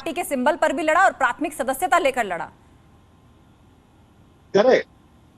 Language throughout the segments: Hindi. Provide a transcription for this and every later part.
पार्टी के सिंबल पर भी लड़ा और प्राथमिक सदस्यता लेकर लड़ा। करेक्ट,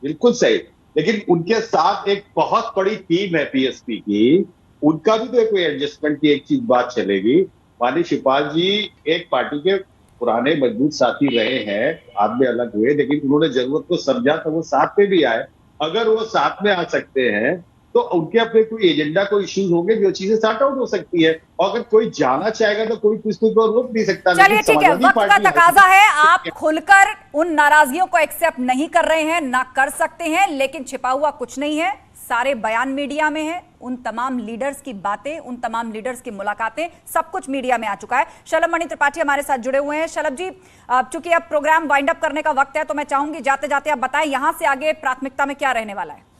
बिल्कुल सही। लेकिन उनके साथ एक बहुत बड़ी टीम है पीएसपी की, उनका भी तो कोई एडजस्टमेंट की एक चीज बात चलेगी। माननीय शिवपाल जी एक पार्टी के पुराने मजबूत साथी रहे हैं, बाद में अलग हुए, लेकिन उन्होंने जरूरत को समझा तो वो साथ में भी आए। अगर वो साथ में आ सकते हैं तो उनके अपने कोई एजेंडा, कोई इश्यूज होंगे जो चीजें सॉर्ट आउट हो सकती है। और अगर कोई जाना चाहेगा तो कोई किसी को रोक नहीं सकता। लेकिन चलिए ठीक है, समाजवादी वक्त का पार्टी तकाजा है, आप खुलकर उन नाराजगियों को एक्सेप्ट नहीं कर रहे हैं, ना कर सकते हैं, लेकिन छिपा हुआ कुछ नहीं है, सारे बयान मीडिया में है, उन तमाम लीडर्स की बातें, उन तमाम लीडर्स की मुलाकातें, सब कुछ मीडिया में आ चुका है। शलभ मणि त्रिपाठी हमारे साथ जुड़े हुए हैं। शलभ जी, चूंकि अब प्रोग्राम वाइंड अप करने का वक्त है तो मैं चाहूंगी जाते जाते आप बताएं यहां से आगे प्राथमिकता में क्या रहने वाला है।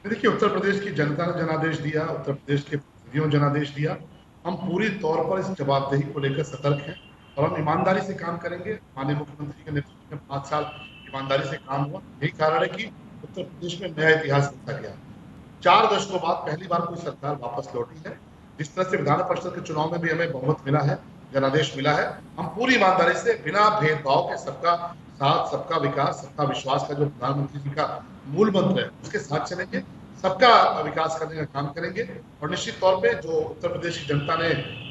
देखिए, उत्तर प्रदेश की जनता ने जनादेश दिया, उत्तर प्रदेश के प्रतिनिधियों ने जनादेश दिया। हम पूरी तौर पर इस जवाबदेही को लेकर सतर्क हैं और हम ईमानदारी से काम करेंगे। माननीय मुख्यमंत्री के नेतृत्व में 5 साल ईमानदारी से काम हुआ। यही कारण है कि उत्तर प्रदेश में नया इतिहास लिखा गया। 4 दशकों बाद पहली बार कोई सरकार वापस लौटी है। जिस तरह से विधान परिषद के चुनाव में भी हमें बहुमत मिला है, जनादेश मिला है, हम पूरी ईमानदारी से बिना भेदभाव के सबका साथ, सबका विकास, सबका विश्वास का जो प्रधानमंत्री जी का मूल मंत्र है उसके साथ चलेंगे, सबका विकास करने का काम करेंगे। और निश्चित तौर पे जो उत्तर प्रदेश की जनता ने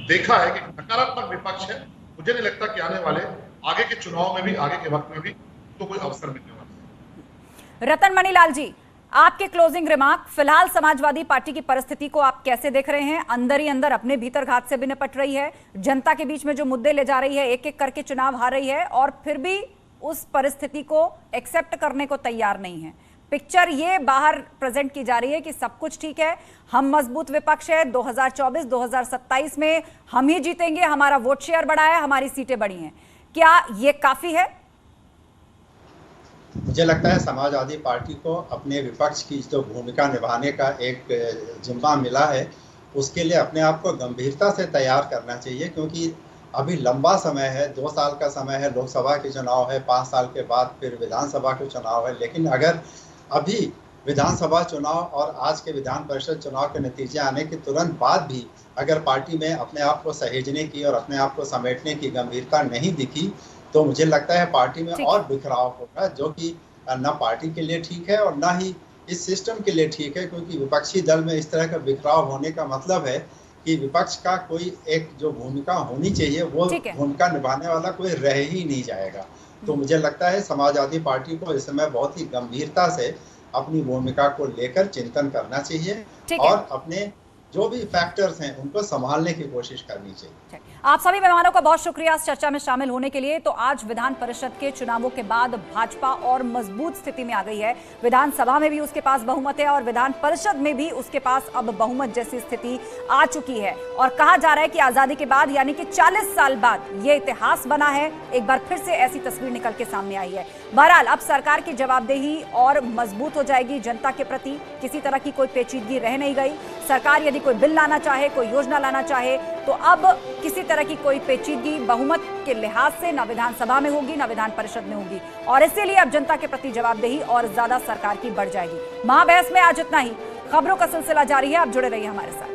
देखा है कि नकारात्मक विपक्ष है, मुझे नहीं लगता कि आने वाले आगे के चुनाव में भी, आगे के वक्त में भी तो कोई अवसर मिलने वाला है। रतन मणिलाल जी, आपके क्लोजिंग रिमार्क, फिलहाल समाजवादी पार्टी की परिस्थिति को आप कैसे देख रहे हैं? अंदर ही अंदर अपने भीतर घात से भी निपट रही है, जनता के बीच में जो मुद्दे ले जा रही है, एक एक करके चुनाव हार रही है और फिर भी उस परिस्थिति को एक्सेप्ट करने को तैयार नहीं है। पिक्चर ये बाहर प्रेजेंट की जा रही है कि सब कुछ ठीक है, हम मजबूत विपक्ष है, 2024-2027 में हम ही जीतेंगे, हमारा वोट शेयर बढ़ा है, हमारी सीटें बढ़ी हैं। क्या ये काफी है? मुझे लगता है समाजवादी पार्टी को अपने विपक्ष की जो भूमिका निभाने का एक जिम्मा मिला है, उसके लिए अपने आप को गंभीरता से तैयार करना चाहिए। क्योंकि अभी लंबा समय है, 2 साल का समय है, लोकसभा के चुनाव है, 5 साल के बाद फिर विधानसभा के चुनाव है। लेकिन अगर अभी विधानसभा चुनाव और आज के विधान परिषद चुनाव के नतीजे आने के तुरंत बाद भी अगर पार्टी में अपने आप को सहेजने की और अपने आप को समेटने की गंभीरता नहीं दिखी, तो मुझे लगता है पार्टी में और बिखराव होगा, जो कि न पार्टी के लिए ठीक है और न ही इस सिस्टम के लिए ठीक है। क्योंकि विपक्षी दल में इस तरह का बिखराव होने का मतलब है कि विपक्ष का कोई एक जो भूमिका होनी चाहिए वो भूमिका निभाने वाला कोई रह ही नहीं जाएगा। तो मुझे लगता है समाजवादी पार्टी को इस समय बहुत ही गंभीरता से अपनी भूमिका को लेकर चिंतन करना चाहिए और अपने जो भी फैक्टर्स हैं उनको संभालने की कोशिश करनी चाहिए। आप सभी मेहमानों का बहुत शुक्रिया इस चर्चा में शामिल होने के लिए। तो आज विधान परिषद के चुनावों के बाद भाजपा और मजबूत स्थिति में आ गई है। विधानसभा में भी उसके पास बहुमत है और विधान परिषद में भी उसके पास अब बहुमत जैसी स्थिति आ चुकी है। और कहा जा रहा है कि आजादी के बाद यानी कि 40 साल बाद ये इतिहास बना है, एक बार फिर से ऐसी तस्वीर निकल के सामने आई है। बहरहाल अब सरकार की जवाबदेही और मजबूत हो जाएगी जनता के प्रति, किसी तरह की कोई पेचीदगी रह नहीं गई। सरकार यदि कोई बिल लाना चाहे, कोई योजना लाना चाहे, तो अब किसी तरह की कोई पेचीदगी बहुमत के लिहाज से ना विधानसभा में होगी ना विधान परिषद में होगी। और इसीलिए अब जनता के प्रति जवाबदेही और ज्यादा सरकार की बढ़ जाएगी। महाबहस में आज इतना ही। खबरों का सिलसिला जारी है, आप जुड़े रहिए हमारे साथ।